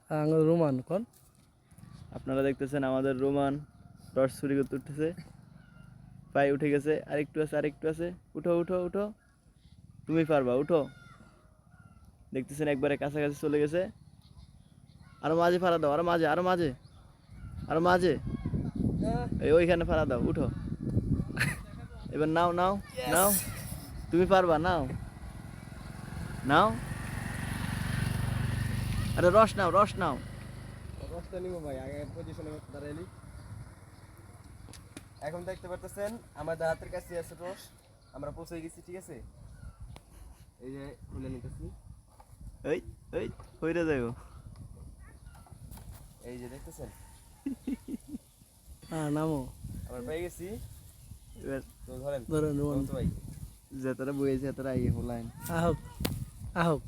আঙুল রোমান কোন আপনারা দেখতেছেন আমাদের রোমান রস চুরি করতে উঠতেছে, পায়ে উঠে গেছে, আরেকটু আছে, আরেকটু আছে, উঠো উঠো উঠো, তুমি পারবা, উঠো। দেখতেছেন একবারে কাছাকাছি চলে গেছে, আরো মাঝে ফাড়া দাও, আরো মাঝে, আরো মাঝে, আরো মাঝে, এই ওইখানে ফাড়া দাও, উঠো। এবার নাও নাও নাও, তুমি পারবা, নাও নাও, আরে রস নাও, রস নাও। রসটা নিব ভাই, আগে পজিশনে দাঁড়াইলি। এখন দেখতে পারতেছেন আমাদের হাতের কাছে আছে রস, আমরা পৌঁছে গেছি, ঠিক আছে। এই যে খুলে নিতেছি, এই এই হইরে যাইও। এই যে দেখতেছেন হ্যাঁ নামো আমরা পেয়ে গেছি। এবার তো ধরেন ধরেন রোমান তো ভাই, যে তারা বইয়েছে তারা আইয়ে হলাইন আহক আহক